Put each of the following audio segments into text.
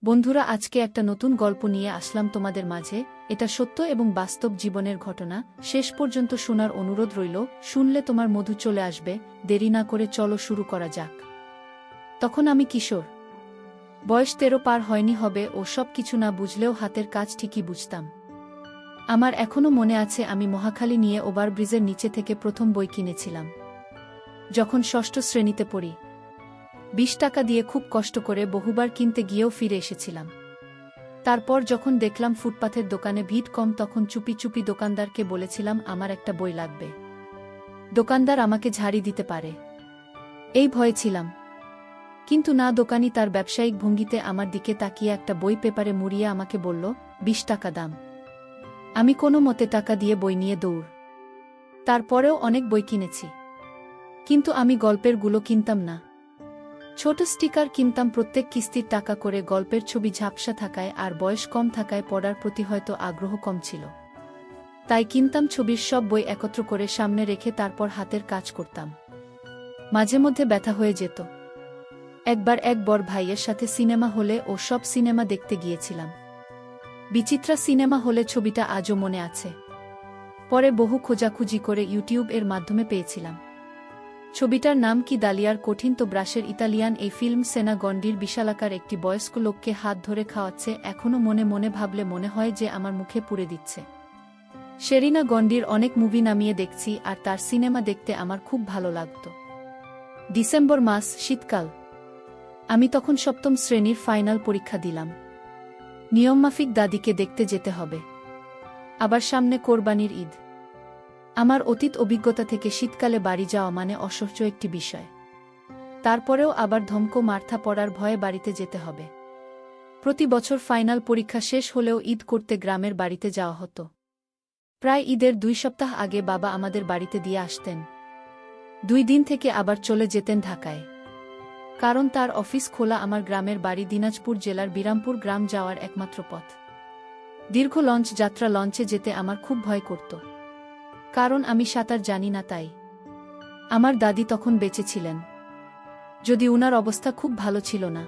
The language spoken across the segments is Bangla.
বন্ধুরা, আজকে একটা নতুন গল্প নিয়ে আসলাম তোমাদের মাঝে। এটা সত্য এবং বাস্তব জীবনের ঘটনা। শেষ পর্যন্ত শোনার অনুরোধ রইল। শুনলে তোমার মধু চলে আসবে। দেরি না করে চলো শুরু করা যাক। তখন আমি কিশোর, বয়স 13 পার হয়নি হবে। ও সব কিছু না বুঝলেও হাতের কাজ ঠিকই বুঝতাম। আমার এখনও মনে আছে, আমি মহাখালী নিয়ে ওভারব্রিজের নিচে থেকে প্রথম বই কিনেছিলাম যখন ষষ্ঠ শ্রেণীতে পড়ি। 20 টাকা দিয়ে খুব কষ্ট করে বহুবার কিনতে গিয়েও ফিরে এসেছিলাম। তারপর যখন দেখলাম ফুটপাথের দোকানে ভিড় কম, তখন চুপি চুপি দোকানদারকে বলেছিলাম আমার একটা বই লাগবে। দোকানদার আমাকে ঝাড়ি দিতে পারে এই ভয়ে ছিলাম, কিন্তু না, দোকানি তার ব্যবসায়িক ভঙ্গিতে আমার দিকে তাকিয়ে একটা বই পেপারে মুড়িয়ে আমাকে বলল, 20 টাকা দাম। আমি কোনো মতে টাকা দিয়ে বই নিয়ে দৌড়। তারপরেও অনেক বই কিনেছি, কিন্তু আমি গল্পেরগুলো কিনতাম না। ছোট স্টিকার কিনতাম প্রত্যেক কিস্তির টাকা করে। গল্পের ছবি ঝাপসা থাকায় আর বয়স কম থাকায় পড়ার প্রতি হয়তো আগ্রহ কম ছিল। তাই কিনতাম ছবির সব বই একত্র করে সামনে রেখে তারপর হাতের কাজ করতাম। মাঝে মধ্যে ব্যথা হয়ে যেত। একবার এক বড় ভাইয়ের সাথে সিনেমা হলে ও সব সিনেমা দেখতে গিয়েছিলাম। বিচিত্রা সিনেমা হলে, ছবিটা আজও মনে আছে। পরে বহু খোঁজাখুঁজি করে ইউটিউব এর মাধ্যমে পেয়েছিলাম। ছবিটার নাম কি, দালিয়ার কঠিন তো ব্রাশের ইতালিয়ান। এই ফিল্ম সেনা গন্ডির বিশালাকার একটি বয়স্ক লোককে হাত ধরে খাওয়াচ্ছে। এখনও মনে মনে ভাবলে মনে হয় যে আমার মুখে পুড়ে দিচ্ছে। শেরিনা গন্ডির অনেক মুভি নামিয়ে দেখছি, আর তার সিনেমা দেখতে আমার খুব ভালো লাগত। ডিসেম্বর মাস, শীতকাল। আমি তখন সপ্তম শ্রেণীর ফাইনাল পরীক্ষা দিলাম। নিয়মমাফিক দাদিকে দেখতে যেতে হবে। আবার সামনে কোরবানির ঈদ। আমার অতীত অভিজ্ঞতা থেকে শীতকালে বাড়ি যাওয়া মানে অসহ্য একটি বিষয়। তারপরেও আবার ধমকো মারথা পড়ার ভয়ে বাড়িতে যেতে হবে। প্রতি বছর ফাইনাল পরীক্ষা শেষ হলেও ঈদ করতে গ্রামের বাড়িতে যাওয়া হতো। প্রায় ঈদের 2 সপ্তাহ আগে বাবা আমাদের বাড়িতে দিয়ে আসতেন। 2 দিন থেকে আবার চলে যেতেন ঢাকায়, কারণ তার অফিস খোলা। আমার গ্রামের বাড়ি দিনাজপুর জেলার বিরামপুর গ্রাম যাওয়ার একমাত্র পথ। দীর্ঘ লঞ্চ যাত্রা, লঞ্চে যেতে আমার খুব ভয় করত, কারণ আমি সাঁতার জানি না। তাই আমার দাদি তখন বেঁচে ছিলেন, যদি উনার অবস্থা খুব ভালো ছিল না।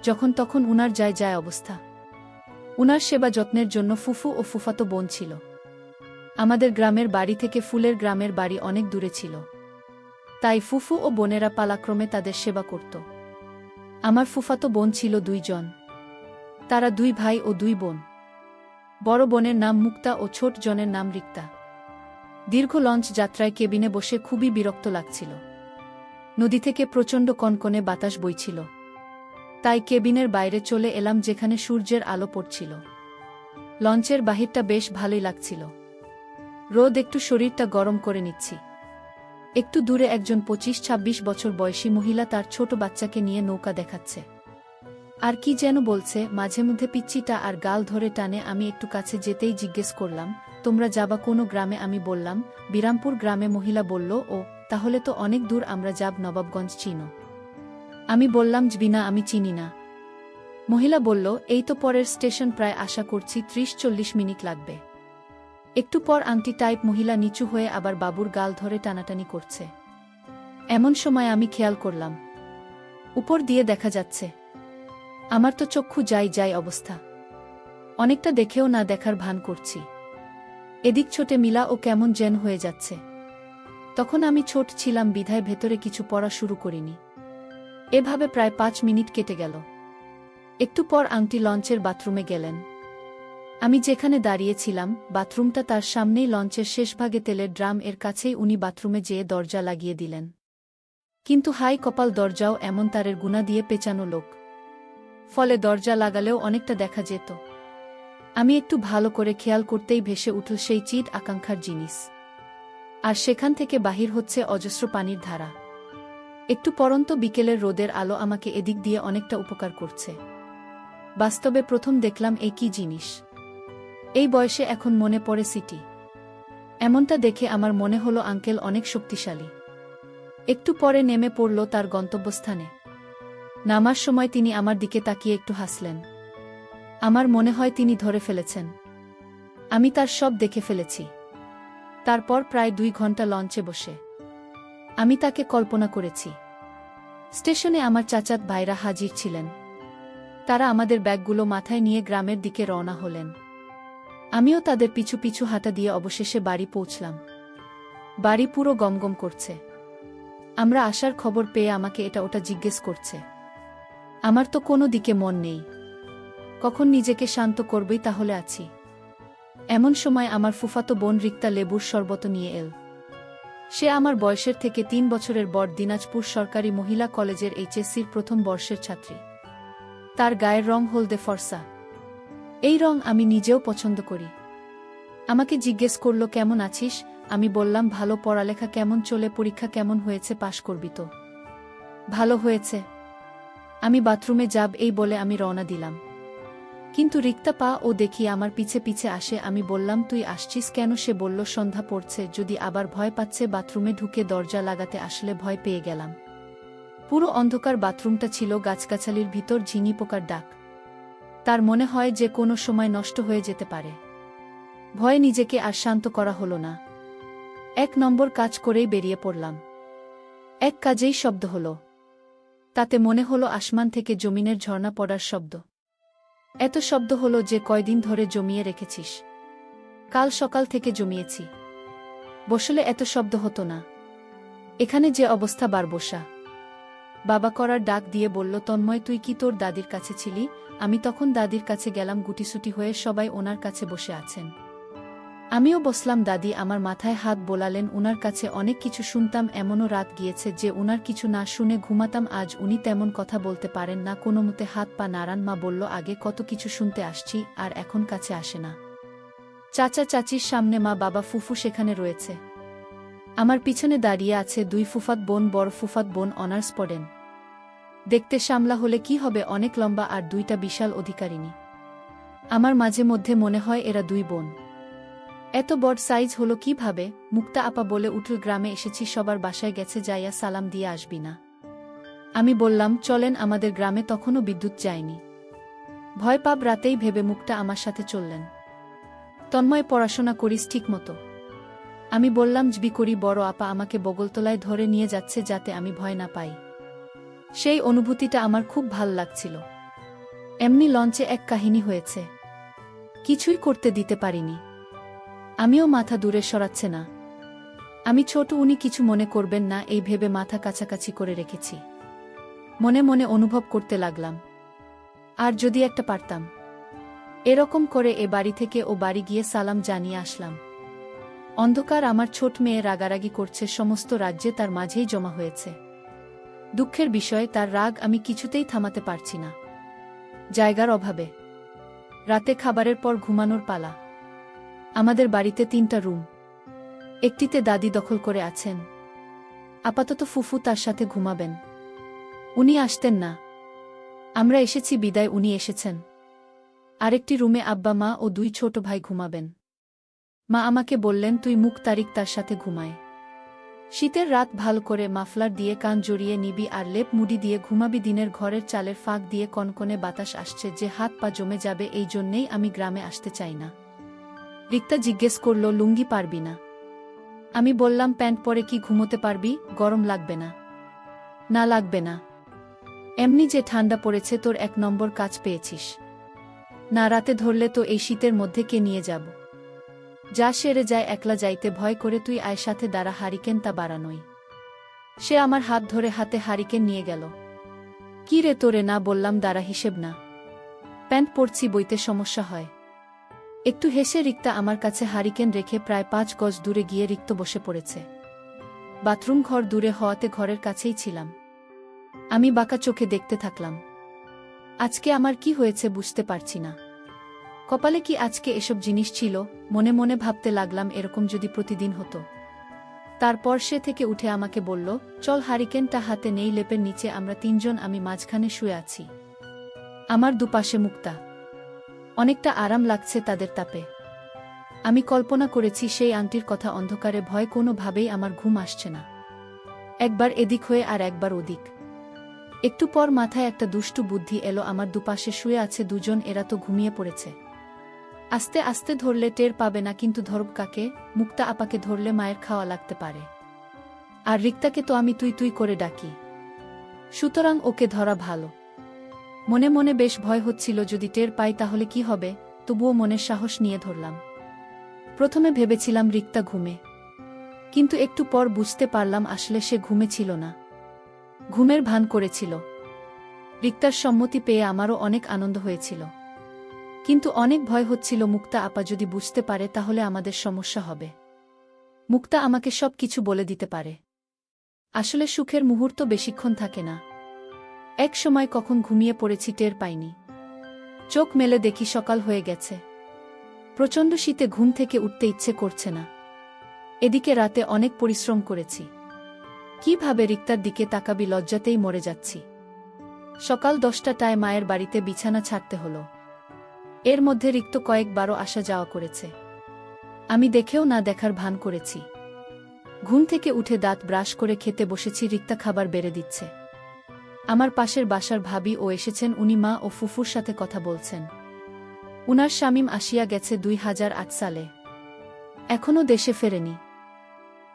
যখন তখন উনার যায় যায় অবস্থা। উনার সেবা যত্নের জন্য ফুফু ও ফুফাতো বোন ছিল। আমাদের গ্রামের বাড়ি থেকে ফুলের গ্রামের বাড়ি অনেক দূরে ছিল, তাই ফুফু ও বোনেরা পালাক্রমে তাদের সেবা করত। আমার ফুফাতো বোন ছিল 2 জন। তারা 2 ভাই ও 2 বোন। বড় বোনের নাম মুক্তা ও ছোট জনের নাম রিক্তা। দীর্ঘ লঞ্চ যাত্রায় কেবিনে বসে খুবই বিরক্ত লাগছিল। নদী থেকে প্রচণ্ড কনকনে বাতাস বইছিল। তাই কেবিনের বাইরে চলে এলাম, যেখানে সূর্যের আলো পড়ছিল। লঞ্চের বাহিরটা বেশ ভালোই লাগছিল। রোদ একটু শরীরটা গরম করে নিচ্ছি। একটু দূরে একজন 25-26 বছর বয়সী মহিলা তার ছোট বাচ্চাকে নিয়ে নৌকা দেখাচ্ছে। আর কি যেন বলছে। মাঝে মধ্যে পিচ্চিটা আর গাল ধরে টানে। আমি একটু কাছে যেতেই জিজ্ঞেস করলাম, তোমরা যাবা কোনো গ্রামে? আমি বললাম, বিরামপুর গ্রামে। মহিলা বলল, ও তাহলে তো অনেক দূর। আমরা যাব নবাবগঞ্জ। চিনো? আমি বললাম, জবিনা, আমি চিনি না। মহিলা বলল, এই তো পরের স্টেশন, প্রায় আশা করছি 30-40 মিনিট লাগবে। একটু পর আংটি টাইপ মহিলা নিচু হয়ে আবার বাবুর গাল ধরে টানাটানি করছে। এমন সময় আমি খেয়াল করলাম, উপর দিয়ে দেখা যাচ্ছে। আমার তো চক্ষু যাই যাই অবস্থা। অনেকটা দেখেও না দেখার ভান করছি। এদিক ছোটে মিলা ও কেমন যেন হয়ে যাচ্ছে। তখন আমি ছোট ছিলাম বিধায় ভেতরে কিছু পড়া শুরু করিনি। এভাবে প্রায় 5 মিনিট কেটে গেল। একটু পর আংটি লঞ্চের বাথরুমে গেলেন। আমি যেখানে দাঁড়িয়েছিলাম, বাথরুমটা তার সামনেই। লঞ্চের শেষভাগে তেলের ড্রাম এর কাছেই উনি বাথরুমে যেয়ে দরজা লাগিয়ে দিলেন। কিন্তু হাই কপাল, দরজাও এমন তারের গুণা দিয়ে পেঁচানো লোক, ফলে দরজা লাগালেও অনেকটা দেখা যেত। আমি একটু ভালো করে খেয়াল করতেই ভেসে উঠল সেই চিট আকাঙ্ক্ষার জিনিস। আর সেখান থেকে বাহির হচ্ছে অজস্র পানির ধারা। একটু পরন্ত বিকেলের রোদের আলো আমাকে এদিক দিয়ে অনেকটা উপকার করছে। বাস্তবে প্রথম দেখলাম এই কি জিনিস। এই বয়সে এখন মনে পড়ে সিটি। এমনটা দেখে আমার মনে হলো আঙ্কেল অনেক শক্তিশালী। একটু পরে নেমে পড়ল তার গন্তব্যস্থানে। নামার সময় তিনি আমার দিকে তাকিয়ে একটু হাসলেন। আমার মনে হয় তিনি ধরে ফেলেছেন। আমি তার সব দেখে ফেলেছি। তারপর প্রায় 2 ঘন্টা লঞ্চে বসে আমি তাকে কল্পনা করেছি। স্টেশনে আমার চাচাত ভাইরা হাজির ছিলেন। তারা আমাদের ব্যাগগুলো মাথায় নিয়ে গ্রামের দিকে রওনা হলেন। আমিও তাদের পিছু পিছু হাঁটা দিয়ে অবশেষে বাড়ি পৌঁছলাম। বাড়ি পুরো গমগম করছে। আমরা আসার খবর পেয়ে আমাকে এটা ওটা জিজ্ঞেস করছে। আমার তো কোনো দিকে মন নেই। কখন নিজেকে শান্ত করবই তাহলে আছি। এমন সময় আমার ফুফাতো বোন রিক্তা লেবুর শরবত নিয়ে এল। সে আমার বয়সের থেকে ৩ বছরের বড়, দিনাজপুর সরকারি মহিলা কলেজের এইচএসসির প্রথম বর্ষের ছাত্রী। তার গায়ের রং হলদে ফর্সা। এই রং আমি নিজেও পছন্দ করি। আমাকে জিজ্ঞেস করল, কেমন আছিস? আমি বললাম, ভালো। পড়ালেখা কেমন চলে? পরীক্ষা কেমন হয়েছে? পাশ করবি তো? ভালো হয়েছে। আমি বাথরুমে যাব এই বলে আমি রওনা দিলাম। কিন্তু রিক্তা পা ও দেখি আমার পিছে পিছে আসে। আমি বললাম, তুই আসছিস কেন? সে বলল, সন্ধ্যা পড়ছে, যদি আবার ভয় পাচ্ছে। বাথরুমে ঢুকে দরজা লাগাতে আসলে ভয় পেয়ে গেলাম। পুরো অন্ধকার বাথরুমটা ছিল, গাছগাছালির ভিতর ঝিঙি পোকার ডাক। তার মনে হয় যে কোনো সময় নষ্ট হয়ে যেতে পারে। ভয়ে নিজেকে আর শান্ত করা হলো না। ১ নম্বর কাজ করেই বেরিয়ে পড়লাম। এক কাজেই শব্দ হলো। তাতে মনে হলো আসমান থেকে জমিনের ঝর্ণা পড়ার শব্দ। এত শব্দ হলো যে কয়দিন ধরে জমিয়ে রেখেছিস? কাল সকাল থেকে জমিয়েছি। বসলে এত শব্দ হতো না। এখানে যে অবস্থা, বার বসা। বাবা করার ডাক দিয়ে বলল, তন্ময়, তুই কি তোর দাদির কাছে ছিলি? আমি তখন দাদির কাছে গেলাম। গুটিসুটি হয়ে সবাই ওনার কাছে বসে আছেন। আমিও বসলাম। দাদি আমার মাথায় হাত বোলালেন। উনার কাছে অনেক কিছু শুনতাম। এমনও রাত গিয়েছে যে উনার কিছু না শুনে ঘুমাতাম। আজ উনি তেমন কথা বলতে পারেন না, কোনোমতে হাত পা নাড়ান। মা বলল, আগে কত কিছু শুনতে আসছি, আর এখন কাছে আসে না। চাচা চাচির সামনে মা, বাবা, ফুফু সেখানে রয়েছে। আমার পিছনে দাঁড়িয়ে আছে 2 ফুফাত বোন। বড় ফুফাত বোন অনার্স পড়েন। দেখতে সামলা হলে কি হবে, অনেক লম্বা, আর 2টা বিশাল অধিকারিণী। আমার মাঝে মধ্যে মনে হয় এরা 2 বোন। এত বড় সাইজ হলো কিভাবে? মুক্তা আপা বলে উঠল, গ্রামে এসেছি, সবার বাসায় গেছে, যাইয়া সালাম দিয়ে আসবি না? আমি বললাম, চলেন আমাদের গ্রামে, তখনও বিদ্যুৎ যায়নি। ভয় পাব রাতেই ভেবে মুক্তা আমার সাথে চললেন। তন্ময়, পড়াশোনা করিস ঠিক মতো? আমি বললাম, জবি করি। বড় আপা আমাকে বগলতলায় ধরে নিয়ে যাচ্ছে যাতে আমি ভয় না পাই। সেই অনুভূতিটা আমার খুব ভাল লাগছিল। এমনি লঞ্চে এক কাহিনী হয়েছে। কিছুই করতে দিতে পারিনি। আমিও মাথা দূরে সরাচ্ছে না। আমি ছোট, উনি কিছু মনে করবেন না, এই ভেবে মাথা কাছাকাছি করে রেখেছি। মনে মনে অনুভব করতে লাগলাম, আর যদি একটা পারতাম। এরকম করে এ বাড়ি থেকে ও বাড়ি গিয়ে সালাম জানিয়ে আসলাম। অন্ধকার। আমার ছোট মেয়ে রাগারাগি করছে, সমস্ত রাজ্যে তার মাঝেই জমা হয়েছে। দুঃখের বিষয়, তার রাগ আমি কিছুতেই থামাতে পারছি না। জায়গার অভাবে। রাতে খাবারের পর ঘুমানোর পালা। আমাদের বাড়িতে 3টা রুম। একটিতে দাদি দখল করে আছেন। আপাতত ফুফু তার সাথে ঘুমাবেন। উনি আসতেন না। আমরা এসেছি বিদায়, উনি এসেছেন। আরেকটি রুমে আব্বা, মা ও 2 ছোট ভাই ঘুমাবেন। মা আমাকে বললেন, তুই মুখ তারিক তার সাথে ঘুমায়। শীতের রাত, ভাল করে মাফলার দিয়ে কান জড়িয়ে নিবি আর লেপ মুড়ি দিয়ে ঘুমাবি। দিনের ঘরের চালের ফাঁক দিয়ে কনকনে বাতাস আসছে যে হাত পা জমে যাবে, এই জন্যেই আমি গ্রামে আসতে চাই না। রিক্তা জিজ্ঞেস করল, লুঙ্গি পারবি না? আমি বললাম, প্যান্ট পরে কি ঘুমোতে পারবি? গরম লাগবে না? না, লাগবে না। এমনি যে ঠান্ডা পড়েছে, তোর 1 নম্বর কাজ পেয়েছিস। না, রাতে ধরলে তো এই শীতের মধ্যে কে নিয়ে যাব? যা সেরে যায়, একলা যাইতে ভয় করে। তুই আয় সাথে, দাঁড়া, হারিকেন তা বাড়ানোই। সে আমার হাত ধরে হাতে হারিকেন নিয়ে গেল। কি রে তোরে না বললাম দাঁড়া, হিসেব না? প্যান্ট পরছি, বইতে সমস্যা হয়। একটু হেসে রিক্তা আমার কাছে হারিকেন রেখে প্রায় 5 গজ দূরে গিয়ে রিক্ত বসে পড়েছে। বাথরুম ঘর দূরে হওয়াতে ঘরের কাছেই ছিলাম। আমি বাঁকা চোখে দেখতে থাকলাম। আজকে আমার কি হয়েছে বুঝতে পারছি না। কপালে কি আজকে এসব জিনিস ছিল? মনে মনে ভাবতে লাগলাম, এরকম যদি প্রতিদিন হতো। তারপর সে থেকে উঠে আমাকে বলল, চল। হারিকেনটা হাতে নেই, লেপের নিচে আমরা 3 জন, আমি মাঝখানে শুয়ে আছি। আমার দুপাশে মুক্তা। অনেকটা আরাম লাগছে তাদের তাপে। আমি কল্পনা করেছি সেই আংটির কথা। অন্ধকারে ভয় কোনোভাবেই আমার ঘুম আসছে না। একবার এদিক হয়ে আর একবার ওদিক। একটু পর মাথায় একটা দুষ্টু বুদ্ধি এলো। আমার দুপাশে শুয়ে আছে 2 জন, এরা তো ঘুমিয়ে পড়েছে। আস্তে আস্তে ধরলে টের পাবে না, কিন্তু ধরব কাকে? মুক্তা আপাকে ধরলে মায়ের খাওয়া লাগতে পারে। আর রিক্তাকে তো আমি তুই তুই করে ডাকি, সুতরাং ওকে ধরা ভালো। মনে মনে বেশ ভয় হচ্ছিল, যদি টের পাই তাহলে কি হবে, তবুও মনের সাহস নিয়ে ধরলাম। প্রথমে ভেবেছিলাম রিক্তা ঘুমে, কিন্তু একটু পর বুঝতে পারলাম আসলে সে ঘুমে ছিল না, ঘুমের ভান করেছিল। রিক্তার সম্মতি পেয়ে আমারও অনেক আনন্দ হয়েছিল, কিন্তু অনেক ভয় হচ্ছিল মুক্তা আপা যদি বুঝতে পারে তাহলে আমাদের সমস্যা হবে। মুক্তা আমাকে সব কিছু বলে দিতে পারে। আসলে সুখের মুহূর্ত বেশিক্ষণ থাকে না। এক সময় কখন ঘুমিয়ে পড়েছি টের পাইনি। চোখ মেলে দেখি সকাল হয়ে গেছে। প্রচণ্ড শীতে ঘুম থেকে উঠতে ইচ্ছে করছে না। এদিকে রাতে অনেক পরিশ্রম করেছি। কিভাবে রিক্তার দিকে তাকাবি, লজ্জাতেই মরে যাচ্ছি। সকাল 10টায় মায়ের বাড়িতে বিছানা ছাড়তে হলো। এর মধ্যে রিক্ত কয়েকবারও আসা যাওয়া করেছে। আমি দেখেও না দেখার ভান করেছি। ঘুম থেকে উঠে দাঁত ব্রাশ করে খেতে বসেছি, রিক্তা খাবার বেড়ে দিচ্ছে। আমার পাশের বাসার ভাবি ও এসেছেন, উনি মা ও ফুফুর সাথে কথা বলছেন। উনার শামীম আসিয়া গেছে 2008 সালে, এখনও দেশে ফেরেনি।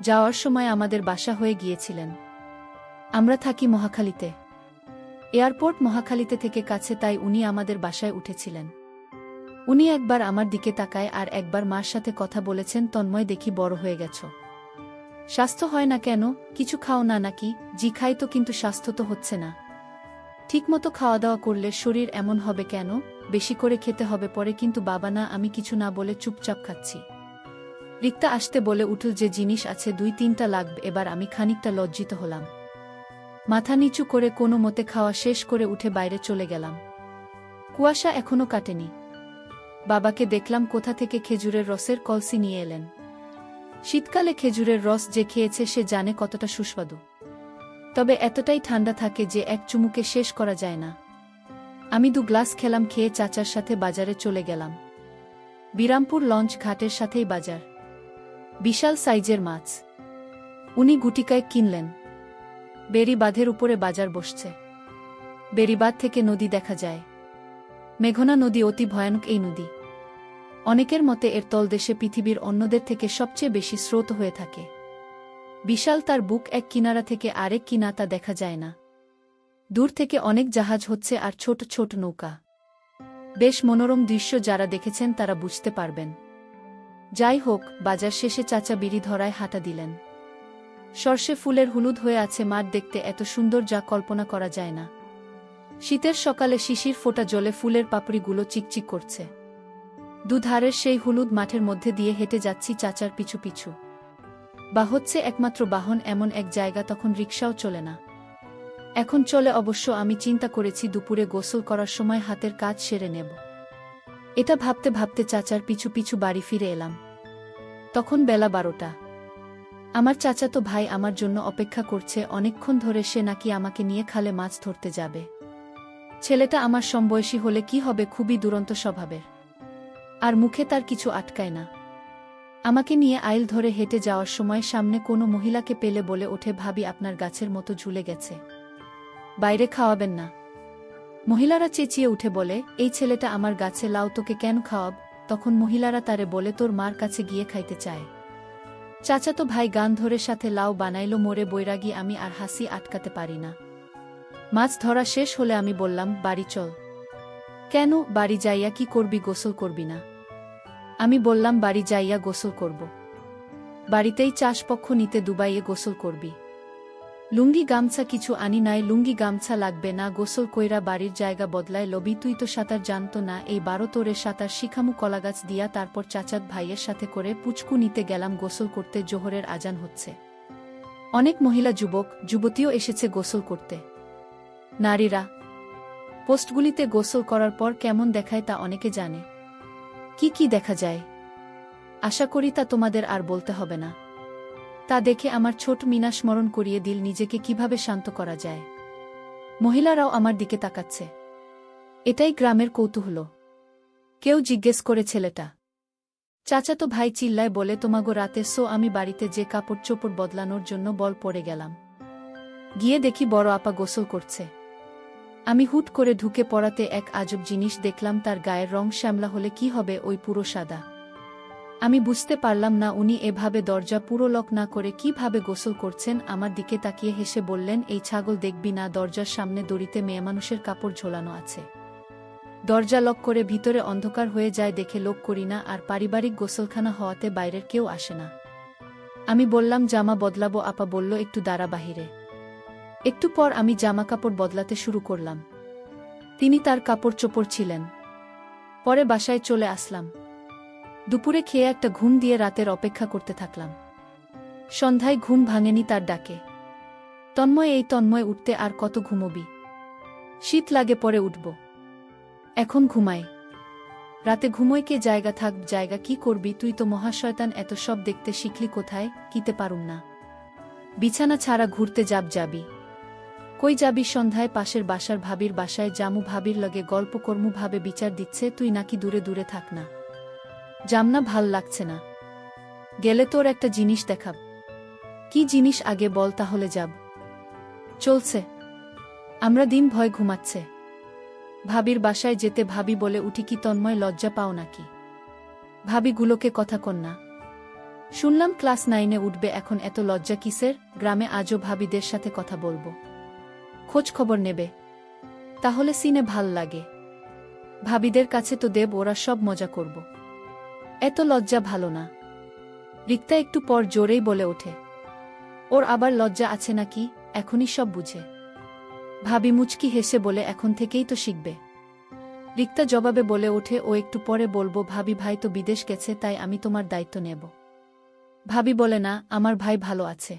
যাওয়ার সময় আমাদের বাসা হয়ে গিয়েছিলেন। আমরা থাকি মহাখালীতে, এয়ারপোর্ট মহাখালীতে থেকে কাছে, তাই উনি আমাদের বাসায় উঠেছিলেন। উনি একবার আমার দিকে তাকায় আর একবার মার সাথে কথা বলেছেন, তন্ময় দেখি বড় হয়ে গেছ, স্বাস্থ্য হয় না কেন, কিছু খাও না নাকি? জি খাই তো, কিন্তু স্বাস্থ্য তো হচ্ছে না। ঠিকমতো খাওয়া দাওয়া করলে শরীর এমন হবে কেন? বেশি করে খেতে হবে পরে। কিন্তু বাবা না, আমি কিছু না বলে চুপচাপ খাচ্ছি। রিক্তা আসতে বলে উঠল, যে জিনিস আছে 2-3টা লাগবে। এবার আমি খানিকটা লজ্জিত হলাম। মাথা নিচু করে কোনো মতে খাওয়া শেষ করে উঠে বাইরে চলে গেলাম। কুয়াশা এখনো কাটেনি। বাবাকে দেখলাম কোথা থেকে খেজুরের রসের কলসি নিয়ে এলেন। শীতকালে খেজুরের রস যে খেয়েছে সে জানে কতটা সুস্বাদু। তবে এতটাই ঠান্ডা থাকে যে এক চুমুকে শেষ করা যায় না। আমি 2 গ্লাস খেলাম, খেয়ে চাচার সাথে বাজারে চলে গেলাম। বিরামপুর লঞ্চ ঘাটের সাথেই বাজার। বিশাল সাইজের মাছ উনি গুটিকায় কিনলেন। বেড়িবাঁধের উপরে বাজার বসছে। বেড়িবাঁধ থেকে নদী দেখা যায়। মেঘনা নদী অতি ভয়ানক এই নদী। অনেকের মতে এর তলদেশে পৃথিবীর অন্যদের থেকে সবচেয়ে বেশি স্রোত হয়ে থাকে। বিশাল তার বুক, এক কিনারা থেকে আরেক কিনারা দেখা যায় না। দূর থেকে অনেক জাহাজ হচ্ছে আর ছোট ছোট নৌকা। বেশ মনোরম দৃশ্য, যারা দেখেছেন তারা বুঝতে পারবেন। যাই হোক, বাজার শেষে চাচা বিড়ি ধরায় হাঁটা দিলেন। সর্ষে ফুলের হলুদ হয়ে আছে মাঠ, দেখতে এত সুন্দর যা কল্পনা করা যায় না। শীতের সকালে শিশির ফোটা জলে ফুলের পাপড়িগুলো চিকচিক করছে। দুধারের সেই হলুদ মাঠের মধ্যে দিয়ে হেঁটে যাচ্ছি চাচার পিছু পিছু। বা হচ্ছে একমাত্র বাহন এমন এক জায়গা, তখন রিকশাও চলে না। এখন চলে অবশ্য। আমি চিন্তা করেছি দুপুরে গোসল করার সময় হাতের কাজ সেরে নেব। এটা ভাবতে ভাবতে চাচার পিছু পিছু বাড়ি ফিরে এলাম। তখন বেলা 12টা। আমার চাচাতো ভাই আমার জন্য অপেক্ষা করছে অনেকক্ষণ ধরে। সে নাকি আমাকে নিয়ে খালে মাছ ধরতে যাবে। ছেলেটা আমার সমবয়সী হলে কি হবে, খুবই দুরন্ত স্বভাবের। আর মুখে তার কিছু আটকায় না। আমাকে নিয়ে আইল ধরে হেঁটে যাওয়ার সময় সামনে কোনো মহিলাকে পেলে বলে ওঠে, ভাবি আপনার গাছের মতো ঝুলে গেছে, বাইরে খাওয়াবেন না? মহিলারা চেঁচিয়ে উঠে বলে, এই ছেলেটা আমার গাছে লাউ, তোকে কেন খাওয়াব? তখন মহিলারা তারে বলে, তোর মার কাছে গিয়ে খাইতে চায়। চাচাতো ভাই গান ধরে সাথে লাউ বানাইল। মোরে বৈরাগী আমি, আর হাসি আটকাতে পারি না। মাছ ধরা শেষ হলে আমি বললাম, বাড়ি চল। কেন? বাড়ি যাইয়া কি করবি, গোসল করবি না? আমি বললাম, বাড়ি যাইয়া গোসল করব। বাড়িতেই চাষপক্ষ নিতে দুবাইয়ে গোসল করবি। লুঙ্গি গামছা কিছু আনি নাই। লুঙ্গি গামছা লাগবে না, গোসল কইরা বাড়ির জায়গা বদলায় লবি। তুই তো সাঁতার জানতো না, এই 12 তোরে সাঁতার শিখামু কলাগাছ দিয়া। তারপর চাচাত ভাইয়ের সাথে করে পুচকু নিতে গেলাম গোসল করতে। জোহরের আজান হচ্ছে। অনেক মহিলা যুবক যুবতীও এসেছে গোসল করতে। নারীরা পোস্টগুলিতে গোসল করার পর কেমন দেখায় তা অনেকে জানে। কি কি দেখা যায় আশা করি তা তোমাদের আর বলতে হবে না। তা দেখে আমার ছোট মিনা স্মরণ করিয়ে দিল নিজেকে কিভাবে শান্ত করা যায়। মহিলারাও আমার দিকে তাকাচ্ছে। এটাই গ্রামের কৌতূহল। কেউ জিজ্ঞেস করে, ছেলেটা? চাচাতো ভাই চিল্লায় বলে, তোমাগো রাতে। আমি বাড়িতে যে কাপড় চোপড় বদলানোর জন্য বল পড়ে গেলাম। গিয়ে দেখি বড় আপা গোসল করছে। আমি হুট করে ঢুকে পড়াতে এক আজব জিনিস দেখলাম। তার গায়ের রং শ্যামলা হলে কি হবে, ওই পুরো সাদা। আমি বুঝতে পারলাম না উনি এভাবে দরজা পুরো লক না করে কিভাবে গোসল করছেন। আমার দিকে তাকিয়ে হেসে বললেন, এই ছাগল দেখবি না, দরজার সামনে দড়িতে মেয়েমানুষের কাপড় ঝোলানো আছে। দরজা লক করে ভিতরে অন্ধকার হয়ে যায় দেখে লোক করি না, আর পারিবারিক গোসলখানা হওয়াতে বাইরের কেউ আসে না। আমি বললাম, জামা বদলাবো। আপা বলল, একটু দাঁড়া বাহিরে। একটু পর আমি জামা কাপড় বদলাতে শুরু করলাম। তিনি তার কাপড় চোপড় ছিলেন। পরে বাসায় চলে আসলাম। দুপুরে খেয়ে একটা ঘুম দিয়ে রাতের অপেক্ষা করতে থাকলাম। সন্ধ্যায় ঘুম ভাঙেনি তার ডাকে। তন্ময়, এই তন্ময়, উঠতে আর কত ঘুমোবি? শীত লাগে পরে উঠব। এখন ঘুমাই। রাতে ঘুমোয় কে? জায়গা থাক, জায়গা কি করবি তুই? তো মহাশয়তান, এত সব দেখতে শিখলি কোথায়? কিতে পারুম না। বিছানা ছাড়া ঘুরতে যাবি? কই যাবি? সন্ধ্যায় পাশের বাসার ভাবির বাসায় জামু, ভাবির লগে গল্প কর্মু, ভাবে বিচার দিচ্ছে তুই নাকি দূরে দূরে থাক না। জামনা, ভাল লাগছে না। গেলে তোর একটা জিনিস দেখাব। কি জিনিস আগে বল, তাহলে যাব। চলছে। আমরা দিন ভয় ঘুমাচ্ছে। ভাবির বাসায় যেতে ভাবি বলে উঠি কি? তন্ময়, লজ্জা পাও নাকি? ভাবিগুলোকে কথা কন না। শুনলাম ক্লাস 9-এ উঠবে, এখন এত লজ্জা কিসের? গ্রামে আজও ভাবিদের সাথে কথা বলবো, খোঁজ খবর নেবে, তাহলে সিনে ভাল লাগে। ভাবিদের কাছে তো দেব, ওরা সব মজা করব। এত লজ্জা ভালো না। রিক্তা একটু পর জোরেই বলে ওঠে, ওর আবার লজ্জা আছে নাকি? এখনই সব বুঝে। ভাবি মুচকি হেসে বলে, এখন থেকেই তো শিখবে। রিক্তা জবাবে বলে ওঠে, ও একটু পরে বলবো। ভাবি, ভাই তো বিদেশ গেছে, তাই আমি তোমার দায়িত্ব নেব। ভাবি বলে, না, আমার ভাই ভালো আছে।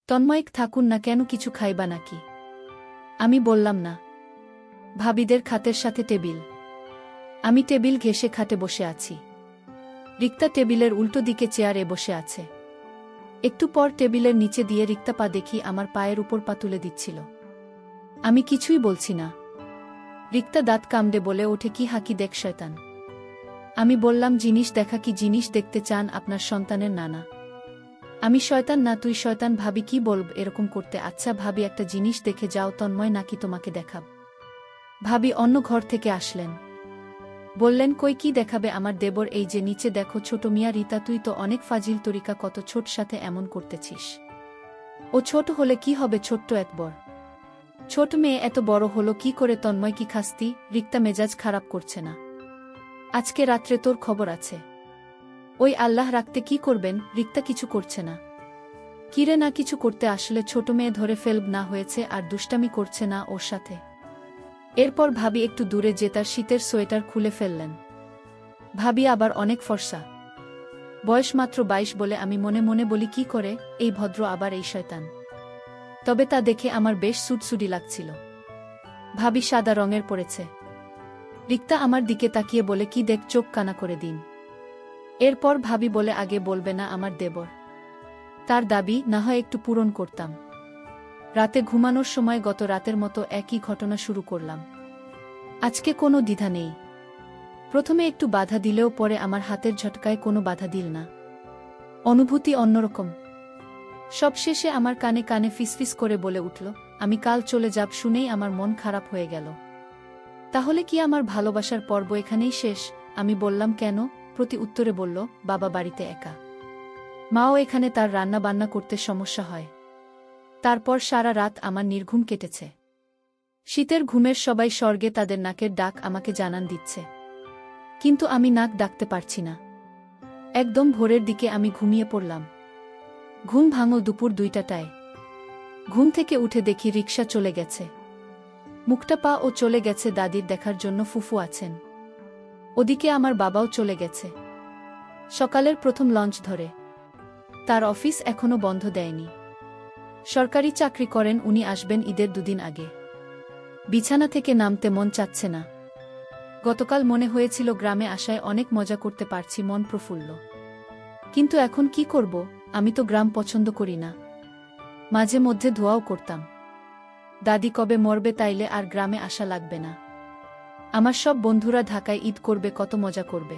তন্ময়িক থাকুন না কেন? কিছু খাইবা নাকি? আমি বললাম না। ভাবিদের খাটের সাথে টেবিল। আমি টেবিল ঘেঁষে খাটে বসে আছি। রিক্তা টেবিলের উল্টো দিকে চেয়ারে বসে আছে। একটু পর টেবিলের নিচে দিয়ে রিক্তা পা দেখি আমার পায়ের উপর পা তুলে দিচ্ছিল। আমি কিছুই বলছি না। রিক্তা দাঁত কামড়ে বলে ওঠে, কি হাকি দেখ শয়তান। আমি বললাম, জিনিস দেখা? কি জিনিস দেখতে চান আপনার সন্তানের নানা? আমি শয়তান না, তুই শয়তান। ভাবি, কি বলব এরকম করতে? আচ্ছা ভাবি, একটা জিনিস দেখে যাও। তন্ময় নাকি তোমাকে দেখাব? ভাবি অন্য ঘর থেকে আসলেন। বললেন, কই কি দেখাবে আমার দেবর? এই যে নিচে দেখো। ছোট মিয়া রিতা, তুই তো অনেক ফাজিল তরিকা, কত ছোট সাথে এমন করতেছিস। ও ছোট হলে কি হবে? ছোট্ট একবার ছোট মেয়ে এত বড় হলো কি করে? তন্ময়, কি খাস্তি? রিক্তা মেজাজ খারাপ করছে না? আজকে রাত্রে তোর খবর আছে। ওই আল্লাহ রাখতে কি করবেন? রিক্তা কিছু করছে না। কিরে না কিছু করতে? আসলে ছোট মেয়ে ধরে ফেলব না হয়েছে, আর দুষ্টামি করছে না ওর সাথে। এরপর ভাবি একটু দূরে যে তার শীতের সোয়েটার খুলে ফেললেন। ভাবি আবার অনেক ফর্সা, বয়স মাত্র 22 বলে আমি মনে মনে বলি, কি করে এই ভদ্র আবার এই শয়তান। তবে তা দেখে আমার বেশ সুটসুটি লাগছিল। ভাবি সাদা রঙের পড়েছে। রিক্তা আমার দিকে তাকিয়ে বলে, কি দেখ, চোখ কানা করে দিন। এরপর ভাবি বলে, আগে বলবে না আমার দেবর? তার দাবি না হয় একটু পূরণ করতাম। রাতে ঘুমানোর সময় গত রাতের মতো একই ঘটনা শুরু করলাম। আজকে কোনো দ্বিধা নেই। প্রথমে একটু বাধা দিলেও পরে আমার হাতের ঝটকায় কোনো বাধা দিল না। অনুভূতি অন্যরকম। সবশেষে আমার কানে কানে ফিসফিস করে বলে উঠল, আমি কাল চলে যাব। শুনেই আমার মন খারাপ হয়ে গেল। তাহলে কি আমার ভালোবাসার পর্ব এখানেই শেষ? আমি বললাম, কেন? প্রতি উত্তরে বলল, বাবা বাড়িতে একা, মাও এখানে, তার রান্না বান্না করতে সমস্যা হয়। তারপর সারা রাত আমার নির্ঘুম কেটেছে। শীতের ঘুমের সবাই স্বর্গে তাদের নাকের ডাক আমাকে জানান দিচ্ছে, কিন্তু আমি নাক ডাকতে পারছি না। একদম ভোরের দিকে আমি ঘুমিয়ে পড়লাম। ঘুম ভাঙল দুপুর 2টায়। ঘুম থেকে উঠে দেখি রিকশা চলে গেছে। মুখটা পা ও চলে গেছে দাদির দেখার জন্য। ফুফু আছেন ওদিকে, আমার বাবাও চলে গেছে সকালের প্রথম লঞ্চ ধরে। তার অফিস এখনো বন্ধ দেয়নি। সরকারি চাকরি করেন উনি, আসবেন ঈদের 2 দিন আগে। বিছানা থেকে নামতে মন চাচ্ছে না। গতকাল মনে হয়েছিল গ্রামে আসায় অনেক মজা করতে পারছি, মন প্রফুল্ল। কিন্তু এখন কি করব? আমি তো গ্রাম পছন্দ করি না। মাঝে মধ্যে ধোয়াও করতাম। দাদি কবে মরবে, তাইলে আর গ্রামে আসা লাগবে না। আমার সব বন্ধুরা ঢাকায় ঈদ করবে, কত মজা করবে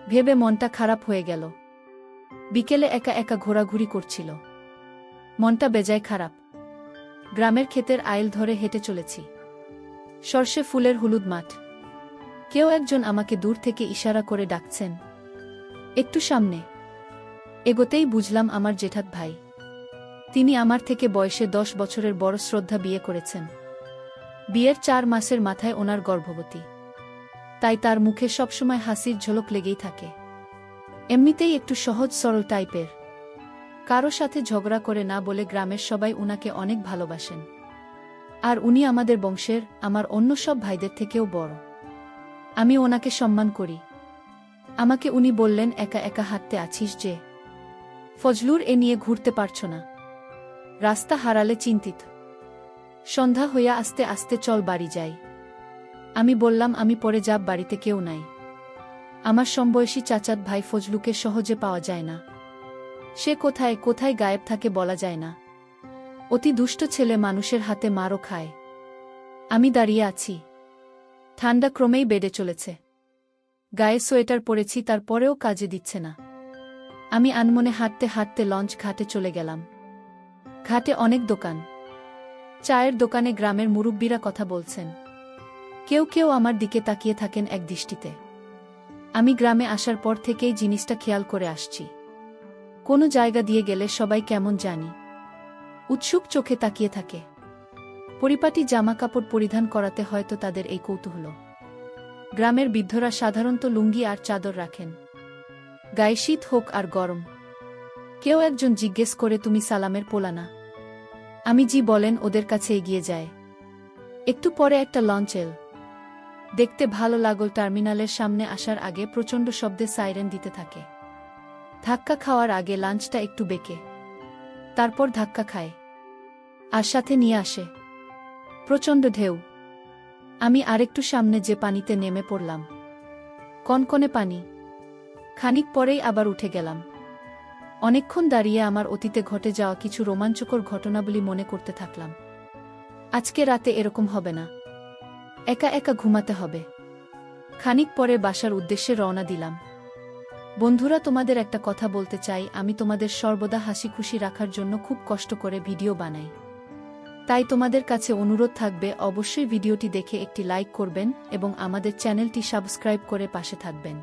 ভেবে মনটা খারাপ হয়ে গেল। বিকেলে একা একা ঘোরাঘুরি করছিল, মনটা বেজায় খারাপ। গ্রামের ক্ষেতের আইল ধরে হেঁটে চলেছি। সর্ষে ফুলের হলুদ মাঠ। কেউ একজন আমাকে দূর থেকে ইশারা করে ডাকছেন। একটু সামনে এগোতেই বুঝলাম আমার জেঠাত ভাই। তিনি আমার থেকে বয়সে 10 বছরের বড়। শ্রদ্ধা বিয়ে করেছেন। বিয়ের 4 মাসের মাথায় ওনার গর্ভবতী। তাই তার মুখে সবসময় হাসির ঝলক লেগেই থাকে। এমনিতেই একটু সহজ সরল টাইপের। কারো সাথে ঝগড়া করে না বলে গ্রামের সবাই উনাকে অনেক ভালোবাসেন। আর উনি আমাদের বংশের, আমার অন্য সব ভাইদের থেকেও বড়। আমি ওনাকে সম্মান করি। আমাকে উনি বললেন, একা একা হাঁটতে আছিস যে? ফজলুর এ নিয়ে ঘুরতে পারছ না? রাস্তা হারালে চিন্তিত। সন্ধ্যা হইয়া আস্তে আস্তে চল বাড়ি যাই। আমি বললাম, আমি পরে যাব, বাড়িতে কেউ নাই। আমার সমবয়সী চাচাত ভাই ফজলুকে সহজে পাওয়া যায় না। সে কোথায় কোথায় গায়েব থাকে বলা যায় না। অতি দুষ্ট ছেলে, মানুষের হাতে মারও খায়। আমি দাঁড়িয়ে আছি। ঠান্ডা ক্রমেই বেড়ে চলেছে। গায়ে সোয়েটার পরেছি, তারপরেও কাজে দিচ্ছে না। আমি আনমনে হাঁটতে হাঁটতে লঞ্চ ঘাটে চলে গেলাম। ঘাটে অনেক দোকান। চায়ের দোকানে গ্রামের মুরব্বীরা কথা বলছেন। কেউ কেউ আমার দিকে তাকিয়ে থাকেন এক দৃষ্টিতে। আমি গ্রামে আসার পর থেকেই জিনিসটা খেয়াল করে আসছি। কোনো জায়গা দিয়ে গেলে সবাই কেমন জানি উৎসুক চোখে তাকিয়ে থাকে। পরিপাটি জামা কাপড় পরিধান করাতে হয়তো তাদের এই কৌতূহল। গ্রামের বৃদ্ধরা সাধারণত লুঙ্গি আর চাদর রাখেন, গায়ে শীত হোক আর গরম। কেউ একজন জিজ্ঞেস করে, তুমি সালামের পোলা না? আমি জি বলেন ওদের কাছে এগিয়ে যায়। একটু পরে একটা লঞ্চ এল। দেখতে ভালো লাগল। টার্মিনালের সামনে আসার আগে প্রচণ্ড শব্দে সাইরেন দিতে থাকে। ধাক্কা খাওয়ার আগে লাঞ্চটা একটু বেঁকে, তারপর ধাক্কা খায় আর সাথে নিয়ে আসে প্রচণ্ড ঢেউ। আমি আরেকটু সামনে যে পানিতে নেমে পড়লাম। কনকনে পানি। খানিক পরেই আবার উঠে গেলাম। অনেকক্ষণ দাঁড়িয়ে আমার অতীতে ঘটে যাওয়া কিছু রোমাঞ্চকর ঘটনাবলী মনে করতে থাকলাম। আজকে রাতে এরকম হবে না। একা একা ঘুমাতে হবে। খানিক পরে বাসার উদ্দেশ্যে রওনা দিলাম। বন্ধুরা, তোমাদের একটা কথা বলতে চাই। আমি তোমাদের সর্বদা হাসি খুশি রাখার জন্য খুব কষ্ট করে ভিডিও বানাই। তাই তোমাদের কাছে অনুরোধ থাকবে, অবশ্যই ভিডিওটি দেখে একটি লাইক করবেন এবং আমাদের চ্যানেলটি সাবস্ক্রাইব করে পাশে থাকবেন।